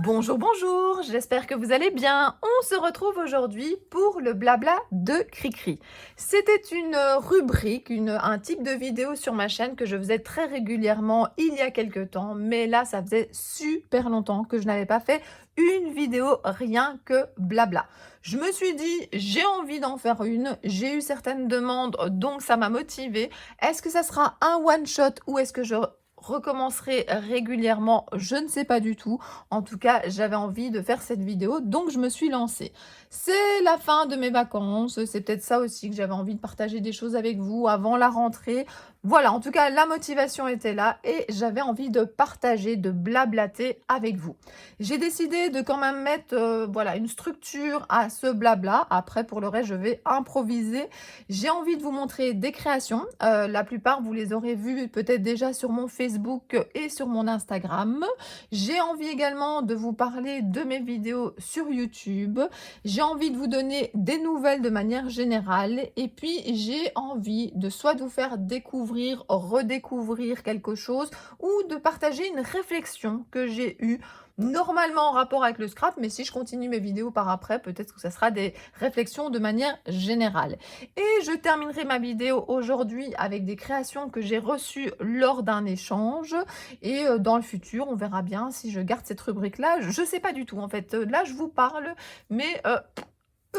Bonjour, bonjour, j'espère que vous allez bien. On se retrouve aujourd'hui pour le blabla de Cricri. C'était une rubrique, un type de vidéo sur ma chaîne que je faisais très régulièrement il y a quelques temps, mais là ça faisait super longtemps que je n'avais pas fait une vidéo rien que blabla. Je me suis dit, j'ai envie d'en faire une, j'ai eu certaines demandes, donc ça m'a motivée. Est-ce que ça sera un one-shot ou est-ce que je recommencerai régulièrement? Je ne sais pas du tout. En tout cas, j'avais envie de faire cette vidéo, donc je me suis lancée. C'est la fin de mes vacances, c'est peut-être ça aussi que j'avais envie de partager des choses avec vous avant la rentrée. Voilà, en tout cas, la motivation était là et j'avais envie de partager, de blablater avec vous. J'ai décidé de quand même mettre voilà, une structure à ce blabla. Après, pour le reste, je vais improviser. J'ai envie de vous montrer des créations. La plupart, vous les aurez vues peut-être déjà sur mon Facebook et sur mon Instagram. J'ai envie également de vous parler de mes vidéos sur YouTube. J'ai envie de vous donner des nouvelles de manière générale. Et puis, j'ai envie de soit de vous faire découvrir, redécouvrir quelque chose ou de partager une réflexion que j'ai eue normalement en rapport avec le scrap, mais si je continue mes vidéos par après, peut-être que ça sera des réflexions de manière générale. Et je terminerai ma vidéo aujourd'hui avec des créations que j'ai reçues lors d'un échange. Et dans le futur, on verra bien si je garde cette rubrique-là. Je ne sais pas du tout, en fait. Là, je vous parle, mais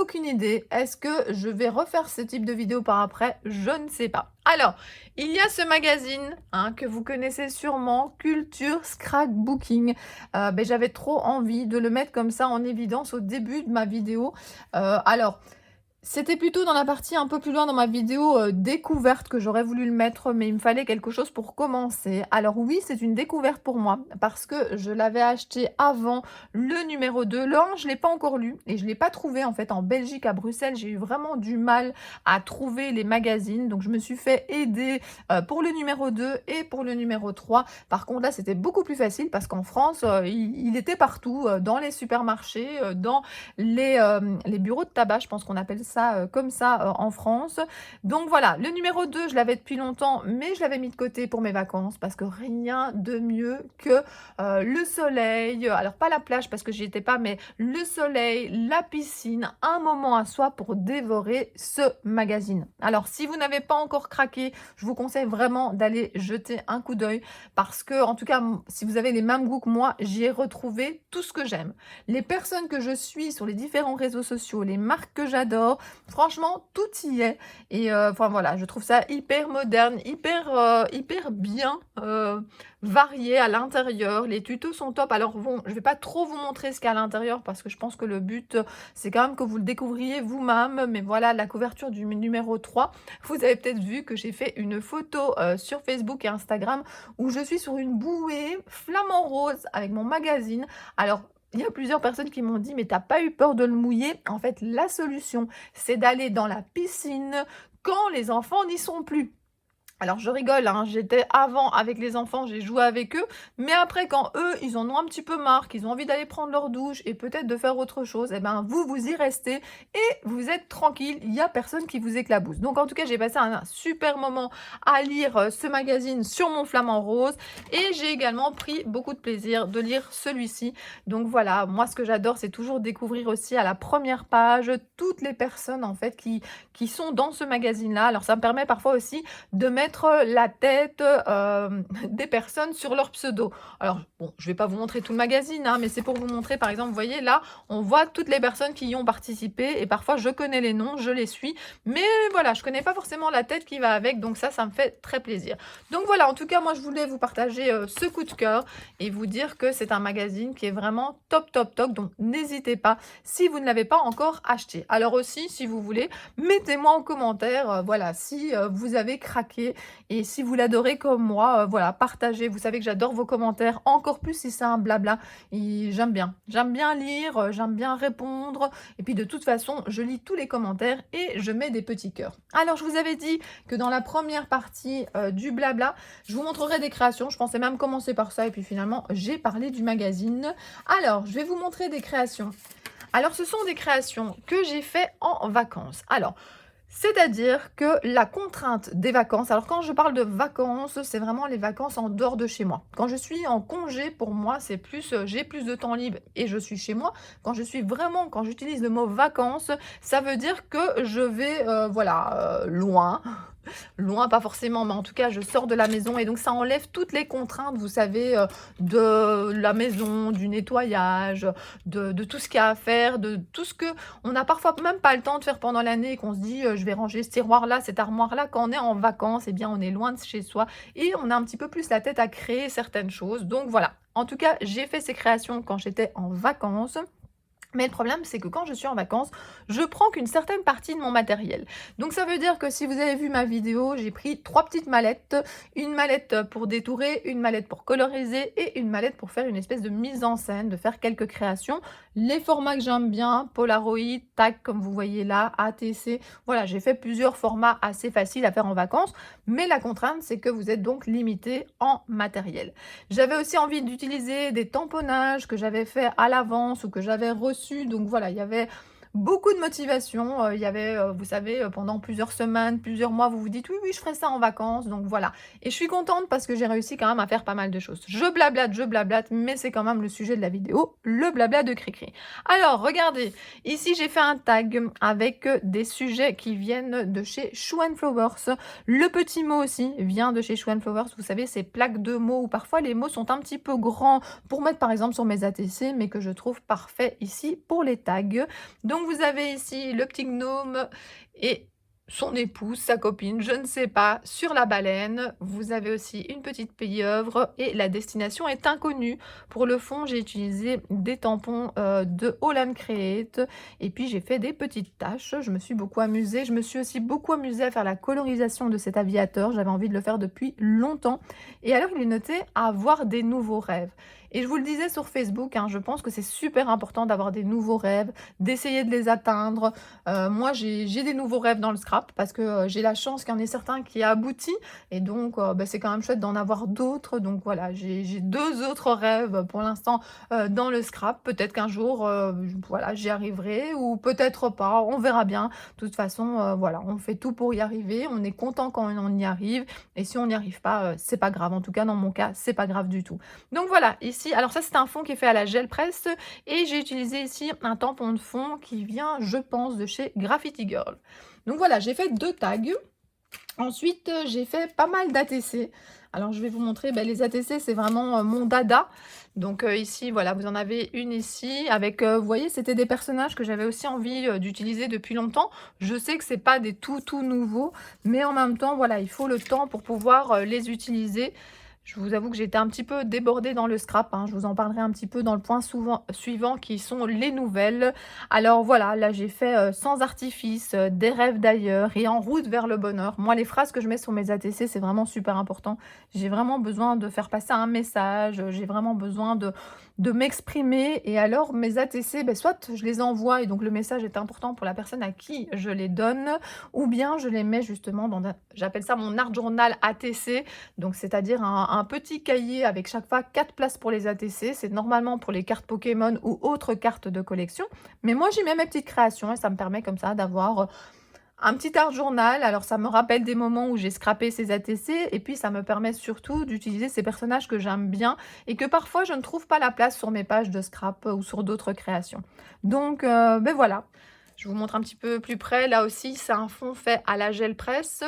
aucune idée. Est-ce que je vais refaire ce type de vidéo par après? Je ne sais pas. Alors, il y a ce magazine que vous connaissez sûrement, Culture Scrapbooking. J'avais trop envie de le mettre comme ça en évidence au début de ma vidéo. Alors, c'était plutôt dans la partie un peu plus loin dans ma vidéo découverte que j'aurais voulu le mettre, mais il me fallait quelque chose pour commencer. Alors oui, c'est une découverte pour moi, parce que je l'avais acheté avant le numéro 2. Le 1, je ne l'ai pas encore lu, et je ne l'ai pas trouvé en fait en Belgique, à Bruxelles. J'ai eu vraiment du mal à trouver les magazines, donc je me suis fait aider pour le numéro 2 et pour le numéro 3. Par contre, là, c'était beaucoup plus facile, parce qu'en France, il était partout, dans les supermarchés, dans les bureaux de tabac, je pense qu'on appelle ça comme ça en France. Donc voilà, le numéro 2, je l'avais depuis longtemps, mais je l'avais mis de côté pour mes vacances, parce que rien de mieux que le soleil, alors pas la plage parce que j'y étais pas, mais le soleil, la piscine, un moment à soi pour dévorer ce magazine. Alors si vous n'avez pas encore craqué, je vous conseille vraiment d'aller jeter un coup d'œil, parce que en tout cas, si vous avez les mêmes goûts que moi, j'y ai retrouvé tout ce que j'aime. Les personnes que je suis sur les différents réseaux sociaux, les marques que j'adore, franchement, tout y est. Et enfin voilà, je trouve ça hyper moderne, hyper bien varié à l'intérieur. Les tutos sont top. Alors bon, je vais pas trop vous montrer ce qu'il y a à l'intérieur, parce que je pense que le but, c'est quand même que vous le découvriez vous-même. Mais voilà, la couverture du numéro 3. Vous avez peut-être vu que j'ai fait une photo sur Facebook et Instagram où je suis sur une bouée flamant rose avec mon magazine. Alors, il y a plusieurs personnes qui m'ont dit: mais t'as pas eu peur de le mouiller? En fait, la solution, c'est d'aller dans la piscine quand les enfants n'y sont plus. Alors je rigole, j'étais avant avec les enfants, j'ai joué avec eux, mais après quand eux, ils en ont un petit peu marre, qu'ils ont envie d'aller prendre leur douche et peut-être de faire autre chose, et ben vous y restez et vous êtes tranquille, il n'y a personne qui vous éclabousse. Donc en tout cas, j'ai passé un super moment à lire ce magazine sur mon flamant rose, et j'ai également pris beaucoup de plaisir de lire celui-ci. Donc voilà, moi ce que j'adore, c'est toujours découvrir aussi à la première page toutes les personnes en fait qui sont dans ce magazine-là. Alors ça me permet parfois aussi de mettre la tête des personnes sur leur pseudo. Alors, bon, je vais pas vous montrer tout le magazine, mais c'est pour vous montrer, par exemple, vous voyez, là, on voit toutes les personnes qui y ont participé, et parfois, je connais les noms, je les suis, mais voilà, je connais pas forcément la tête qui va avec, donc ça me fait très plaisir. Donc voilà, en tout cas, moi, je voulais vous partager ce coup de cœur et vous dire que c'est un magazine qui est vraiment top, top, top, donc n'hésitez pas si vous ne l'avez pas encore acheté. Alors aussi, si vous voulez, mettez-moi en commentaire, voilà, si vous avez craqué. Et si vous l'adorez comme moi, voilà, partagez. Vous savez que j'adore vos commentaires, encore plus si c'est un blabla. J'aime bien lire, j'aime bien répondre. Et puis de toute façon, je lis tous les commentaires et je mets des petits cœurs. Alors je vous avais dit que dans la première partie du blabla, je vous montrerai des créations. Je pensais même commencer par ça et puis finalement, j'ai parlé du magazine. Alors, je vais vous montrer des créations. Alors, ce sont des créations que j'ai fait en vacances. Alors, C'est-à-dire que la contrainte des vacances, alors quand je parle de vacances, c'est vraiment les vacances en dehors de chez moi. Quand je suis en congé, pour moi, c'est plus, j'ai plus de temps libre et je suis chez moi. Quand j'utilise le mot vacances, ça veut dire que je vais, voilà, loin. Loin, pas forcément, mais en tout cas, je sors de la maison et donc ça enlève toutes les contraintes, vous savez, de la maison, du nettoyage, de tout ce qu'il y a à faire, de tout ce que on n'a parfois même pas le temps de faire pendant l'année et qu'on se dit, je vais ranger ce tiroir-là, cette armoire-là. Quand on est en vacances, eh bien, on est loin de chez soi et on a un petit peu plus la tête à créer certaines choses. Donc voilà. En tout cas, j'ai fait ces créations quand j'étais en vacances. Mais le problème, c'est que quand je suis en vacances, je prends qu'une certaine partie de mon matériel. Donc ça veut dire que si vous avez vu ma vidéo, j'ai pris 3 petites mallettes. Une mallette pour détourer, une mallette pour coloriser et une mallette pour faire une espèce de mise en scène, de faire quelques créations. Les formats que j'aime bien, Polaroid, TAC comme vous voyez là, ATC. Voilà, j'ai fait plusieurs formats assez faciles à faire en vacances. Mais la contrainte, c'est que vous êtes donc limité en matériel. J'avais aussi envie d'utiliser des tamponnages que j'avais fait à l'avance ou que j'avais reçus. Donc voilà, il y avait beaucoup de motivation. Il y avait, vous savez, pendant plusieurs semaines, plusieurs mois, vous vous dites: «Oui, oui, je ferai ça en vacances», donc voilà. Et je suis contente parce que j'ai réussi quand même à faire pas mal de choses. Je blablate, mais c'est quand même le sujet de la vidéo, le blabla de Cricri. Alors regardez, ici j'ai fait un tag avec, des sujets qui viennent de chez Shoe Flowers. Le petit mot aussi vient de chez Shoe Flowers. Vous savez, ces plaques de mots où parfois les mots sont un petit peu grands pour mettre par exemple sur mes ATC, mais que je trouve parfait ici pour les tags. Donc vous avez ici le petit gnome et son épouse, sa copine, je ne sais pas, sur la baleine. Vous avez aussi une petite pieuvre et la destination est inconnue. Pour le fond, j'ai utilisé des tampons de Holland Create et puis j'ai fait des petites taches. Je me suis beaucoup amusée. Je me suis aussi beaucoup amusée à faire la colorisation de cet aviateur. J'avais envie de le faire depuis longtemps. Et alors, il est noté à avoir des nouveaux rêves. Et je vous le disais sur Facebook, hein, je pense que c'est super important d'avoir des nouveaux rêves, d'essayer de les atteindre. Moi, j'ai des nouveaux rêves dans le scrap parce que j'ai la chance qu'il y en ait certains qui aboutit. Et donc, bah, c'est quand même chouette d'en avoir d'autres. Donc voilà, j'ai 2 autres rêves pour l'instant dans le scrap. Peut-être qu'un jour, voilà, j'y arriverai ou peut-être pas. On verra bien. De toute façon, voilà, on fait tout pour y arriver. On est content quand on y arrive. Et si on n'y arrive pas, c'est pas grave. En tout cas, dans mon cas, c'est pas grave du tout. Donc voilà, ici, alors ça, c'est un fond qui est fait à la gel press et j'ai utilisé ici un tampon de fond qui vient, je pense, de chez Graffiti Girl. Donc voilà, j'ai fait 2 tags. Ensuite, j'ai fait pas mal d'ATC. Alors, je vais vous montrer, les ATC, c'est vraiment mon dada. Donc ici, voilà, vous en avez une ici avec, vous voyez, c'était des personnages que j'avais aussi envie d'utiliser depuis longtemps. Je sais que c'est pas des tout nouveaux, mais en même temps, voilà, il faut le temps pour pouvoir les utiliser. Je vous avoue que j'étais un petit peu débordée dans le scrap, hein. Je vous en parlerai un petit peu dans le point suivant qui sont les nouvelles. Alors voilà, là j'ai fait sans artifice, des rêves d'ailleurs et en route vers le bonheur. Moi, les phrases que je mets sur mes ATC, c'est vraiment super important. J'ai vraiment besoin de faire passer un message, j'ai vraiment besoin de m'exprimer. Et alors, mes ATC, soit je les envoie et donc le message est important pour la personne à qui je les donne, ou bien je les mets justement dans, j'appelle ça mon art journal ATC, donc c'est-à-dire un petit cahier avec chaque fois 4 places pour les ATC. C'est normalement pour les cartes Pokémon ou autres cartes de collection. Mais moi, j'y mets mes petites créations et ça me permet comme ça d'avoir un petit art journal. Alors, ça me rappelle des moments où j'ai scrappé ces ATC et puis ça me permet surtout d'utiliser ces personnages que j'aime bien et que parfois je ne trouve pas la place sur mes pages de scrap ou sur d'autres créations. Donc, voilà. Je vous montre un petit peu plus près. Là aussi, c'est un fond fait à la gel press.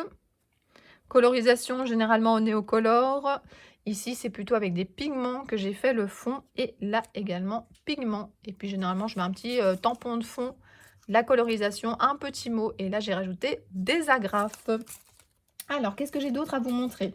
Colorisation généralement au néocolor. Ici, c'est plutôt avec des pigments que j'ai fait le fond. Et là également, pigments. Et puis généralement, je mets un petit tampon de fond, la colorisation, un petit mot. Et là, j'ai rajouté des agrafes. Alors, qu'est-ce que j'ai d'autre à vous montrer ?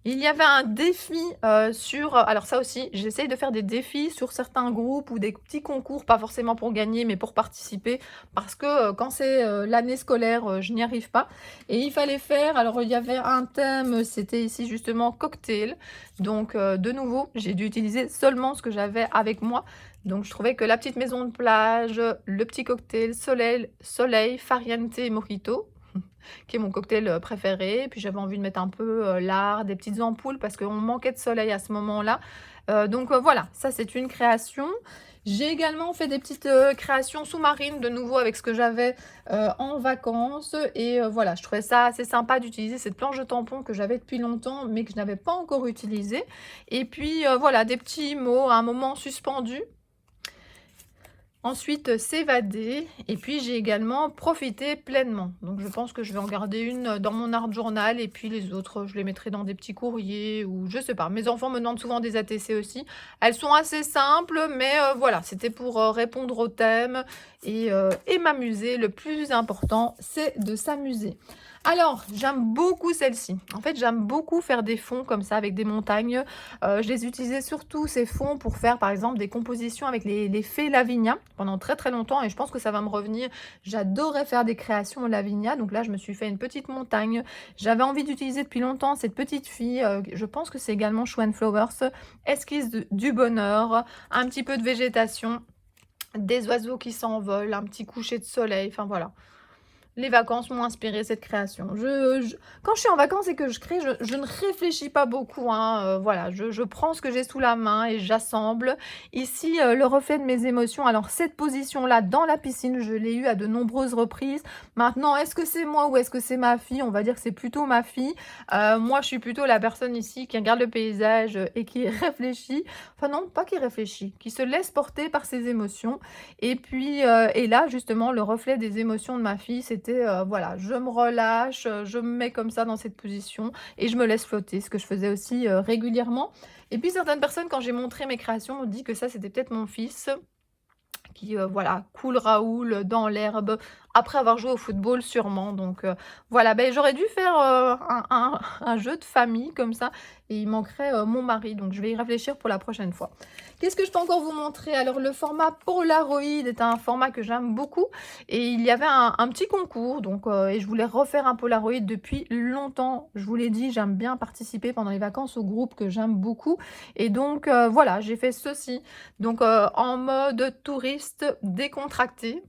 Il y avait un défi alors ça aussi, j'essaye de faire des défis sur certains groupes ou des petits concours, pas forcément pour gagner, mais pour participer, parce que quand c'est l'année scolaire, je n'y arrive pas. Et il fallait faire, alors il y avait un thème, c'était ici justement cocktail. Donc de nouveau, j'ai dû utiliser seulement ce que j'avais avec moi. Donc je trouvais que la petite maison de plage, le petit cocktail, soleil, Fariente et Mojito, qui est mon cocktail préféré. Puis j'avais envie de mettre un peu l'art, des petites ampoules parce qu'on manquait de soleil à ce moment-là. Donc voilà, ça c'est une création. J'ai également fait des petites, créations sous-marines de nouveau avec ce que j'avais, en vacances et voilà, je trouvais ça assez sympa d'utiliser cette planche de tampon que j'avais depuis longtemps, mais que je n'avais pas encore utilisée et puis, voilà, des petits mots à un moment suspendus. Ensuite, s'évader et puis j'ai également profité pleinement. Donc je pense que je vais en garder une, dans mon art journal et puis les autres, je les mettrai dans des petits courriers ou je sais pas. Mes enfants me demandent souvent des ATC aussi. Elles sont assez simples, mais voilà, c'était pour, répondre au thème et m'amuser. Le plus important, c'est de s'amuser. Alors, j'aime beaucoup celle-ci. En fait, j'aime beaucoup faire des fonds comme ça avec des montagnes. Je les utilisais surtout ces fonds pour faire, par exemple, des compositions avec les fées Lavinia pendant très, très longtemps et je pense que ça va me revenir. J'adorais faire des créations Lavinia, donc là, je me suis fait une petite montagne. J'avais envie d'utiliser depuis longtemps cette petite fille, je pense que c'est également Schwan Flowers, esquisse du bonheur, un petit peu de végétation, des oiseaux qui s'envolent, un petit coucher de soleil, enfin voilà. Les vacances m'ont inspiré cette création. Quand je suis en vacances et que je crée, je ne réfléchis pas beaucoup, hein, voilà, je prends ce que j'ai sous la main et j'assemble. Ici, le reflet de mes émotions. Alors cette position-là dans la piscine, je l'ai eue à de nombreuses reprises. Maintenant, est-ce que c'est moi ou est-ce que c'est ma fille? On va dire que c'est plutôt ma fille. Moi, je suis plutôt la personne ici qui regarde le paysage et qui réfléchit. Enfin non, pas qui réfléchit, qui se laisse porter par ses émotions. Et puis, et là, justement, le reflet des émotions de ma fille, c'était, voilà, je me relâche, je me mets comme ça dans cette position et je me laisse flotter, ce que je faisais aussi, régulièrement. Et puis certaines personnes, quand j'ai montré mes créations, ont dit que ça, c'était peut-être mon fils qui, voilà, coule Raoul dans l'herbe, après avoir joué au football sûrement. Donc, voilà, ben j'aurais dû faire, un jeu de famille comme ça et il manquerait, mon mari, donc je vais y réfléchir pour la prochaine fois. Qu'est-ce que je peux encore vous montrer? Alors le format Polaroid est un format que j'aime beaucoup et il y avait un petit concours donc, et je voulais refaire un Polaroid depuis longtemps. Je vous l'ai dit, j'aime bien participer pendant les vacances au groupe que j'aime beaucoup et donc, voilà, j'ai fait ceci. Donc, en mode touriste décontracté.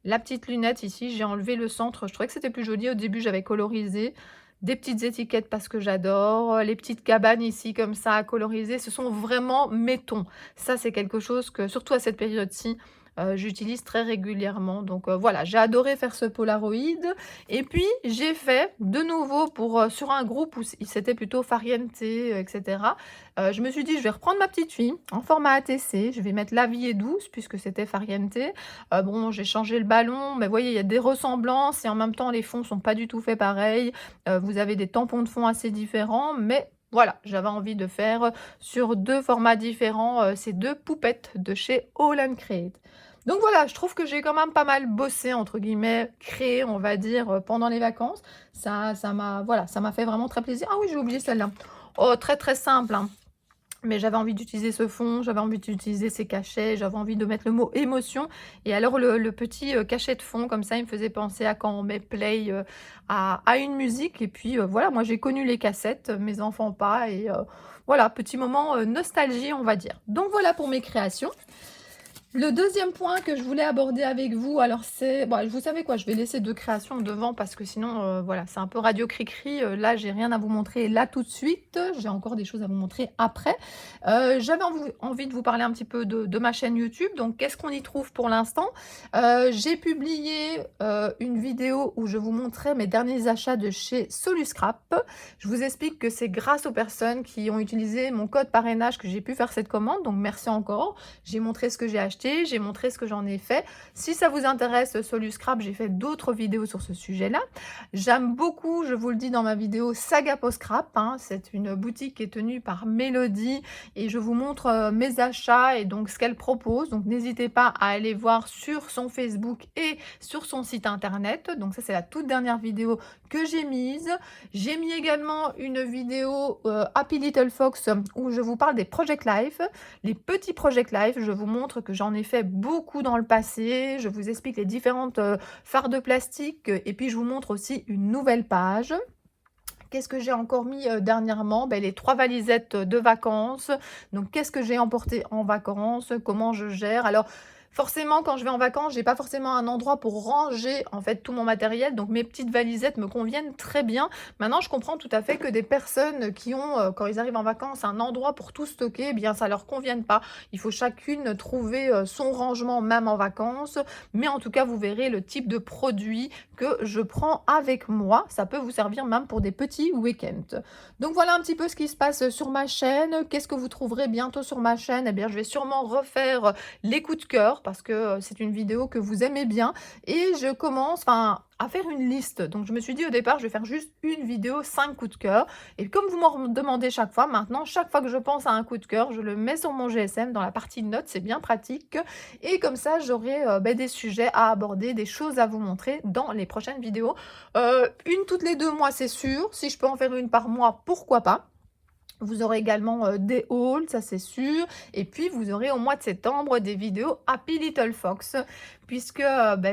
La petite lunette ici, j'ai enlevé le centre, je trouvais que c'était plus joli. Au début, j'avais colorisé des petites étiquettes parce que j'adore, les petites cabanes ici comme ça à coloriser, ce sont vraiment mes tons. Ça, c'est quelque chose que, surtout à cette période-ci, j'utilise très régulièrement. Donc, voilà, j'ai adoré faire ce Polaroid et puis j'ai fait de nouveau pour, sur un groupe où c'était plutôt Farniente, et cetera. Je me suis dit: «Je vais reprendre ma petite fille en format ATC, je vais mettre La vie est douce» puisque c'était Farniente. Bon, j'ai changé le ballon, mais vous voyez, il y a des ressemblances et en même temps, les fonds sont pas du tout faits pareil. Vous avez des tampons de fond assez différents, mais voilà, j'avais envie de faire, sur 2 formats différents, ces 2 poupettes de chez All & Create. Donc voilà, je trouve que j'ai quand même pas mal «bossé» entre guillemets, créé, on va dire, pendant les vacances. Ça m'a voilà, ça m'a fait vraiment très plaisir. Ah oui, j'ai oublié celle-là. Oh, très, très simple, hein. Mais j'avais envie d'utiliser ce fond, j'avais envie d'utiliser ces cachets, j'avais envie de mettre le mot émotion et alors le petit, cachet de fond comme ça, il me faisait penser à quand on met play, à une musique et puis, voilà, moi j'ai connu les cassettes, mes enfants pas et voilà, petit moment, nostalgie, on va dire. Donc voilà pour mes créations. Le deuxième point que je voulais aborder avec vous, alors c'est bon, vous savez quoi? Je vais laisser 2 créations devant parce que sinon, voilà, c'est un peu radio cri-cri, là, j'ai rien à vous montrer là tout de suite. J'ai encore des choses à vous montrer après. J'avais envie de vous parler un petit peu de ma chaîne YouTube. Donc qu'est-ce qu'on y trouve pour l'instant? J'ai publié, une vidéo où je vous montrais mes derniers achats de chez Soluscrap. Je vous explique que c'est grâce aux personnes qui ont utilisé mon code parrainage que j'ai pu faire cette commande, donc merci encore. J'ai montré ce que j'ai acheté, j'ai montré ce que j'en ai fait. Si ça vous intéresse, Soluscrap, j'ai fait d'autres vidéos sur ce sujet-là. J'aime beaucoup, je vous le dis dans ma vidéo Saga Scrap, hein, c'est une boutique qui est tenue par Mélodie et je vous montre mes achats et donc ce qu'elle propose. Donc n'hésitez pas à aller voir sur son Facebook et sur son site internet. Donc ça, c'est la toute dernière vidéo que j'ai mise. J'ai mis également une vidéo Happy Little Fox où je vous parle des Project Life. Les petits Project Life, je vous montre que j'en ai fait beaucoup dans le passé. Je vous explique les différentes fards de plastique et puis je vous montre aussi une nouvelle page. Qu'est-ce que j'ai encore mis dernièrement? Ben, les 3 valisettes de vacances. Donc, qu'est-ce que j'ai emporté en vacances? Comment je gère? Alors, Forcément, quand je vais en vacances, j'ai pas forcément un endroit pour ranger, en fait, tout mon matériel, donc mes petites valisettes me conviennent très bien. Maintenant, je comprends tout à fait que des personnes qui ont, quand ils arrivent en vacances, un endroit pour tout stocker, eh bien, ça leur convienne pas. Il faut chacune trouver, son rangement, même en vacances, mais en tout cas, vous verrez le type de produit que je prends avec moi. Ça peut vous servir même pour des petits week-ends. Donc voilà un petit peu ce qui se passe sur ma chaîne. Qu'est-ce que vous trouverez bientôt sur ma chaîne? Eh bien, je vais sûrement refaire les coups de cœur parce que c'est une vidéo que vous aimez bien et je commence à faire une liste. Donc je me suis dit au départ, je vais faire juste une vidéo 5 coups de cœur et comme vous m'en demandez chaque fois, maintenant chaque fois que je pense à un coup de cœur, je le mets sur mon GSM dans la partie notes, c'est bien pratique et comme ça j'aurai des sujets à aborder, des choses à vous montrer dans les prochaines vidéos. Une toutes les 2 mois, c'est sûr. Si je peux en faire une par mois, pourquoi pas? Vous aurez également, des hauls, ça c'est sûr et puis vous aurez au mois de septembre des vidéos Happy Little Fox puisque,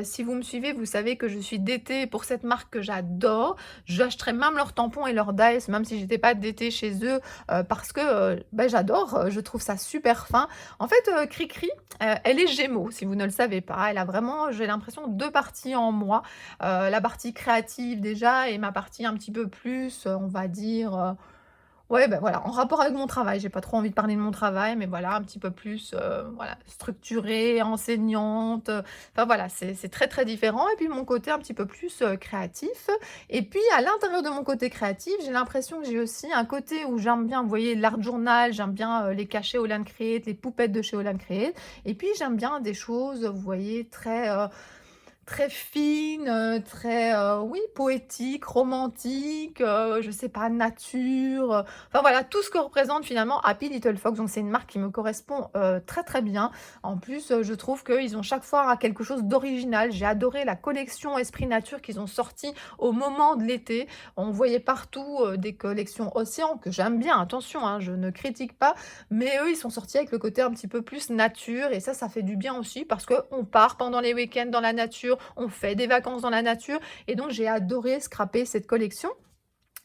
si vous me suivez, vous savez que je suis d'été pour cette marque que j'adore. J'achèterai même leurs tampons et leurs dies, même si j'étais pas d'été chez eux, parce que, j'adore, je trouve ça super fin. En fait, Cricri, elle est Gémeaux, si vous ne le savez pas. Elle a vraiment, j'ai l'impression, 2 parties en moi. La partie créative déjà et ma partie un petit peu plus, on va dire, ouais, voilà, en rapport avec mon travail. J'ai pas trop envie de parler de mon travail, mais voilà, un petit peu plus, voilà, structurée, enseignante, enfin voilà, c'est très, très différent et puis mon côté un petit peu plus, créatif et puis à l'intérieur de mon côté créatif, j'ai l'impression que j'ai aussi un côté où j'aime bien, vous voyez, l'art journal, j'aime bien, les cachets Holland Create, les poupettes de chez Holland Create et puis j'aime bien des choses, vous voyez, très fine, très, oui, poétique, romantique, je sais pas, nature, enfin voilà, tout ce que représente finalement Happy Little Fox. Donc c'est une marque qui me correspond, très, très bien. En plus, je trouve qu'ils ont chaque fois quelque chose d'original. J'ai adoré la collection Esprit Nature qu'ils ont sortie au moment de l'été. On voyait partout, des collections Océan que j'aime bien, attention, hein, je ne critique pas, mais eux, ils sont sortis avec le côté un petit peu plus nature et ça fait du bien aussi parce qu'on part pendant les week-ends dans la nature, on fait des vacances dans la nature et donc j'ai adoré scraper cette collection.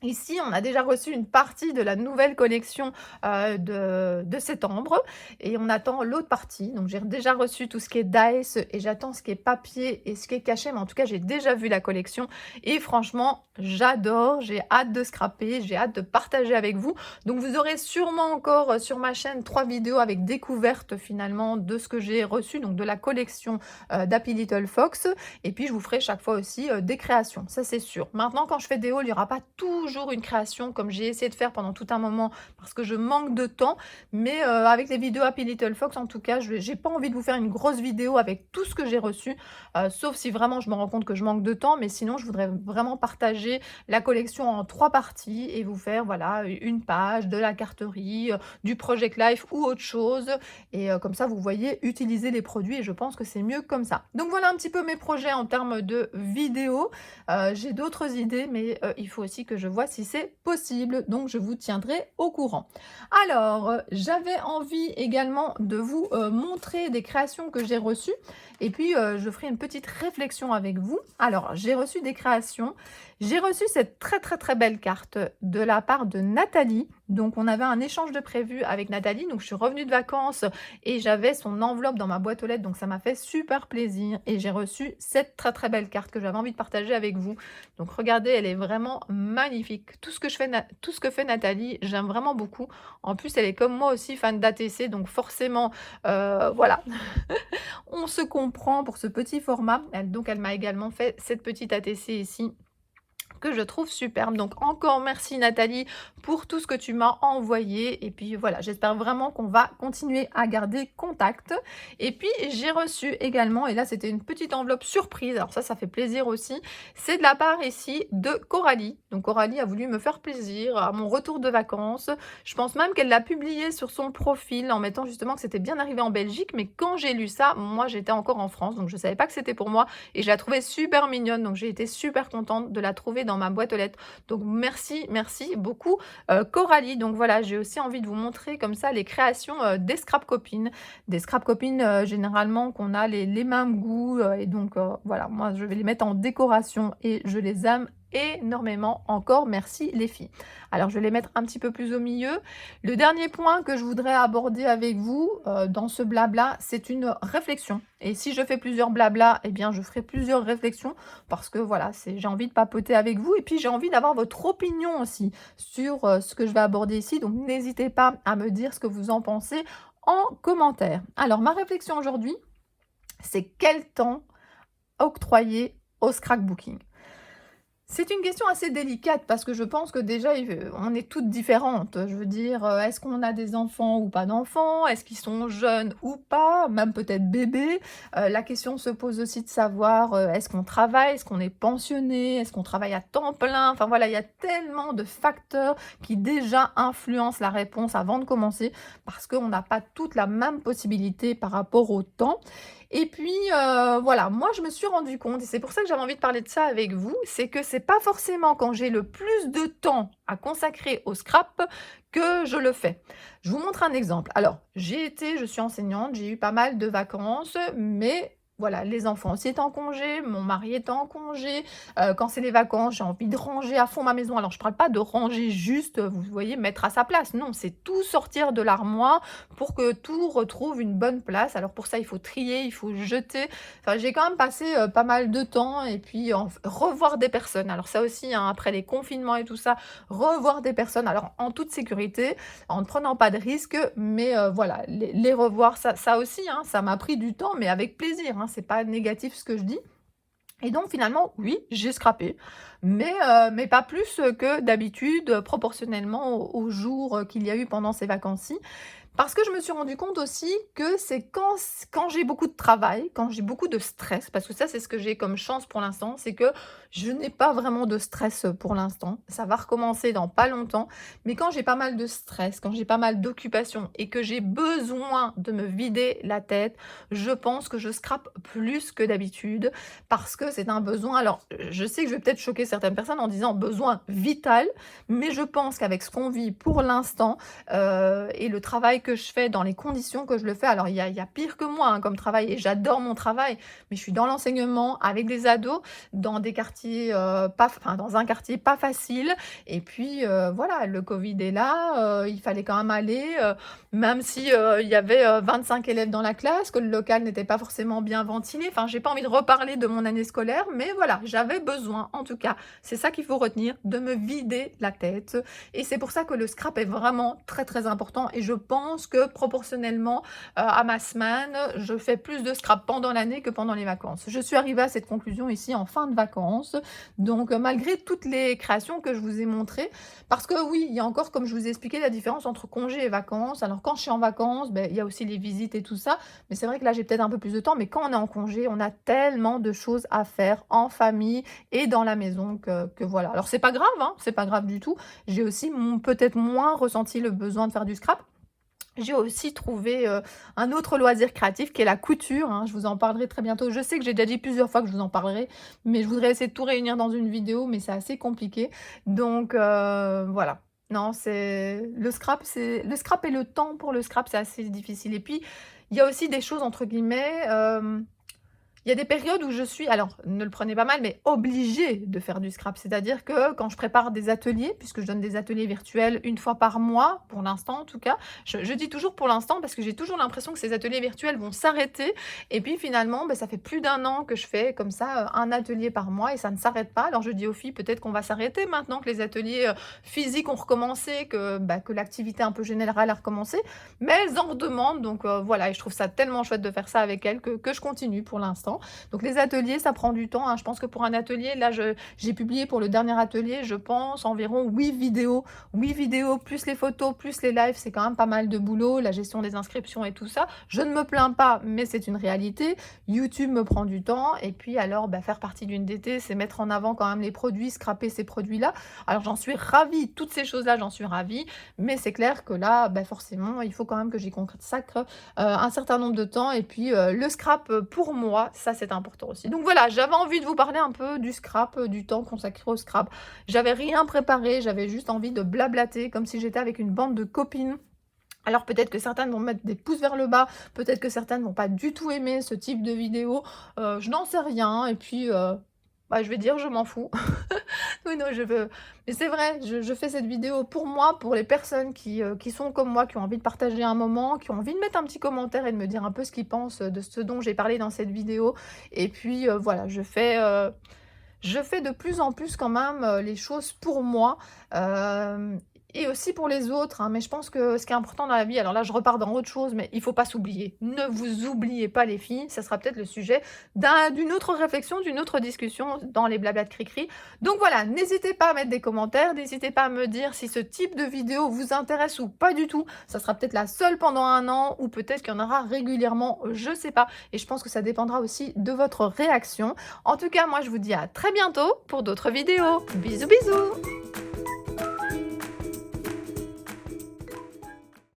Ici, on a déjà reçu une partie de la nouvelle collection, de septembre et on attend l'autre partie. Donc j'ai déjà reçu tout ce qui est dice et j'attends ce qui est papier et ce qui est cachet, mais en tout cas, j'ai déjà vu la collection et franchement, j'adore, j'ai hâte de scraper, j'ai hâte de partager avec vous. Donc vous aurez sûrement encore, sur ma chaîne 3 vidéos avec découverte finalement de ce que j'ai reçu, donc de la collection, d'Happy Little Fox et puis je vous ferai chaque fois aussi, des créations, ça c'est sûr. Maintenant quand je fais des hauls, il n'y aura pas toujours une création comme j'ai essayé de faire pendant tout un moment parce que je manque de temps, mais avec les vidéos Happy Little Fox en tout cas, j'ai pas envie de vous faire une grosse vidéo avec tout ce que j'ai reçu, sauf si vraiment je me rends compte que je manque de temps, mais sinon je voudrais vraiment partager la collection en 3 parties et vous faire voilà, une page, de la carterie, du Project Life ou autre chose et comme ça vous voyez utiliser les produits et je pense que c'est mieux comme ça. Donc voilà un petit peu mes projets en termes de vidéos. J'ai d'autres idées, mais il faut aussi que je vois si c'est possible, donc je vous tiendrai au courant. Alors, j'avais envie également de vous montrer des créations que j'ai reçues et puis je ferai une petite réflexion avec vous. Alors, j'ai reçu des créations. J'ai reçu cette très, très, très belle carte de la part de Nathalie. Donc, on avait un échange de prévu avec Nathalie. Donc, je suis revenue de vacances et j'avais son enveloppe dans ma boîte aux lettres. Donc, ça m'a fait super plaisir et j'ai reçu cette très, très belle carte que j'avais envie de partager avec vous. Donc, regardez, elle est vraiment magnifique. Tout ce que fait Nathalie, j'aime vraiment beaucoup. En plus, elle est comme moi aussi fan d'ATC. Donc, forcément, voilà, on se comprend pour ce petit format. Donc, elle m'a également fait cette petite ATC ici que je trouve superbe. Donc encore merci Nathalie pour tout ce que tu m'as envoyé et puis voilà, j'espère vraiment qu'on va continuer à garder contact. Et puis j'ai reçu également, et là c'était une petite enveloppe surprise, alors ça fait plaisir aussi, c'est de la part ici de Coralie. Donc Coralie a voulu me faire plaisir à mon retour de vacances. Je pense même qu'elle l'a publié sur son profil en mettant justement que c'était bien arrivé en Belgique, mais quand j'ai lu ça, moi j'étais encore en France, donc je savais pas que c'était pour moi et je la trouvais super mignonne, donc j'ai été super contente de la trouver dans ma boîte aux lettres. Donc merci beaucoup Coralie. Donc voilà, j'ai aussi envie de vous montrer comme ça les créations des scrap copines. Des scrap copines généralement qu'on a les mêmes goûts et donc voilà, moi je vais les mettre en décoration et je les aime énormément. Encore merci les filles. Alors je vais les mettre un petit peu plus au milieu. Le dernier point que je voudrais aborder avec vous dans ce blabla, c'est une réflexion. Et si je fais plusieurs blabla, eh bien je ferai plusieurs réflexions parce que voilà, j'ai envie de papoter avec vous et puis j'ai envie d'avoir votre opinion aussi sur ce que je vais aborder ici. Donc n'hésitez pas à me dire ce que vous en pensez en commentaire. Alors ma réflexion aujourd'hui, c'est quel temps octroyer au scrapbooking? C'est une question assez délicate parce que je pense que déjà, on est toutes différentes. Je veux dire, est-ce qu'on a des enfants ou pas d'enfants? Est-ce qu'ils sont jeunes ou pas? Même peut-être bébés. La question se pose aussi de savoir, est-ce qu'on travaille? Est-ce qu'on est pensionné? Est-ce qu'on travaille à temps plein? Enfin voilà, il y a tellement de facteurs qui déjà influencent la réponse avant de commencer parce qu'on n'a pas toutes la même possibilité par rapport au temps. Et puis, voilà, moi je me suis rendu compte, et c'est pour ça que j'avais envie de parler de ça avec vous, c'est que c'est pas forcément quand j'ai le plus de temps à consacrer au scrap que je le fais. Je vous montre un exemple. Alors, je suis enseignante, j'ai eu pas mal de vacances, mais voilà, les enfants aussi étaient en congé, mon mari était en congé. Quand c'est les vacances, j'ai envie de ranger à fond ma maison. Alors, je parle pas de ranger juste, vous voyez, mettre à sa place. Non, c'est tout sortir de l'armoire pour que tout retrouve une bonne place. Alors pour ça, il faut trier, il faut jeter. Enfin, j'ai quand même passé pas mal de temps et puis revoir des personnes. Alors ça aussi, hein, après les confinements et tout ça, revoir des personnes. Alors en toute sécurité, en ne prenant pas de risques, mais voilà, les revoir, ça aussi, hein, ça m'a pris du temps, mais avec plaisir. Hein, c'est pas négatif ce que je dis. Et donc finalement, oui, j'ai scrappé, mais pas plus que d'habitude, proportionnellement aux jours qu'il y a eu pendant ces vacances-ci. Parce que je me suis rendu compte aussi que c'est quand j'ai beaucoup de travail, quand j'ai beaucoup de stress, parce que ça, c'est ce que j'ai comme chance pour l'instant, c'est que je n'ai pas vraiment de stress pour l'instant. Ça va recommencer dans pas longtemps, mais quand j'ai pas mal de stress, quand j'ai pas mal d'occupations et que j'ai besoin de me vider la tête, je pense que je scrape plus que d'habitude parce que c'est un besoin. Alors, je sais que je vais peut-être choquer certaines personnes en disant besoin vital, mais je pense qu'avec ce qu'on vit pour l'instant et le travail que je fais dans les conditions que je le fais, alors il y a pire que moi hein, comme travail et j'adore mon travail, mais je suis dans l'enseignement avec des ados, dans des quartiers dans un quartier pas facile et puis voilà, le Covid est là, il fallait quand même aller, même si il y avait 25 élèves dans la classe, que le local n'était pas forcément bien ventilé, enfin j'ai pas envie de reparler de mon année scolaire, mais voilà, j'avais besoin, en tout cas, c'est ça qu'il faut retenir, de me vider la tête et c'est pour ça que le scrap est vraiment très très important et je pense que proportionnellement à ma semaine, je fais plus de scrap pendant l'année que pendant les vacances. Je suis arrivée à cette conclusion ici en fin de vacances, donc malgré toutes les créations que je vous ai montrées, parce que oui, il y a encore, comme je vous ai expliqué, la différence entre congé et vacances. Alors quand je suis en vacances, ben, il y a aussi les visites et tout ça, mais c'est vrai que là j'ai peut-être un peu plus de temps, mais quand on est en congé, on a tellement de choses à faire en famille et dans la maison que voilà. Alors c'est pas grave, hein, c'est pas grave du tout. J'ai aussi peut-être moins ressenti le besoin de faire du scrap. J'ai aussi trouvé un autre loisir créatif qui est la couture, hein. Je vous en parlerai très bientôt. Je sais que j'ai déjà dit plusieurs fois que je vous en parlerai, mais je voudrais essayer de tout réunir dans une vidéo, mais c'est assez compliqué. Donc voilà. Non, c'est le scrap et le temps pour le scrap, c'est assez difficile. Et puis, il y a aussi des choses entre guillemets, il y a des périodes où je suis, alors ne le prenez pas mal, mais obligée de faire du scrap. C'est-à-dire que quand je prépare des ateliers, puisque je donne des ateliers virtuels une fois par mois, pour l'instant en tout cas, je dis toujours pour l'instant parce que j'ai toujours l'impression que ces ateliers virtuels vont s'arrêter. Et puis finalement, ben, ça fait plus d'un an que je fais comme ça un atelier par mois et ça ne s'arrête pas. Alors je dis aux filles, peut-être qu'on va s'arrêter maintenant que les ateliers physiques ont recommencé, que l'activité un peu générale a recommencé. Mais elles en redemandent, donc voilà, et je trouve ça tellement chouette de faire ça avec elles que je continue pour l'instant. Donc les ateliers, ça prend du temps, hein. Je pense que pour un atelier, là, j'ai publié pour le dernier atelier, je pense, environ 8 vidéos. 8 vidéos, plus les photos, plus les lives, c'est quand même pas mal de boulot, la gestion des inscriptions et tout ça. Je ne me plains pas, mais c'est une réalité. YouTube me prend du temps. Et puis alors, bah, faire partie d'une DT, c'est mettre en avant quand même les produits, scraper ces produits-là. Alors j'en suis ravie, toutes ces choses-là, j'en suis ravie. Mais c'est clair que là, bah, forcément, il faut quand même que j'y consacre un certain nombre de temps. Et puis le scrap, pour moi, ça c'est important aussi. Donc voilà, j'avais envie de vous parler un peu du scrap, du temps consacré au scrap. J'avais rien préparé, j'avais juste envie de blablater comme si j'étais avec une bande de copines. Alors peut-être que certaines vont mettre des pouces vers le bas, peut-être que certaines vont pas du tout aimer ce type de vidéo, je n'en sais rien et puis bah, je vais dire je m'en fous. Oui, non, je veux mais c'est vrai, je fais cette vidéo pour moi, pour les personnes qui sont comme moi, qui ont envie de partager un moment, qui ont envie de mettre un petit commentaire et de me dire un peu ce qu'ils pensent, de ce dont j'ai parlé dans cette vidéo et puis, voilà, je fais de plus en plus quand même, les choses pour moi, hem et aussi pour les autres, hein. Mais je pense que ce qui est important dans la vie alors là, je repars dans autre chose, mais il faut pas s'oublier. Ne vous oubliez pas les filles, ça sera peut-être le sujet d'une autre réflexion, d'une autre discussion dans les blablas de Cricri. Donc voilà, n'hésitez pas à mettre des commentaires, n'hésitez pas à me dire si ce type de vidéo vous intéresse ou pas du tout. Ça sera peut-être la seule pendant un an ou peut-être qu'il y en aura régulièrement, je sais pas et je pense que ça dépendra aussi de votre réaction. En tout cas, moi, je vous dis à très bientôt pour d'autres vidéos. Bisous, bisous!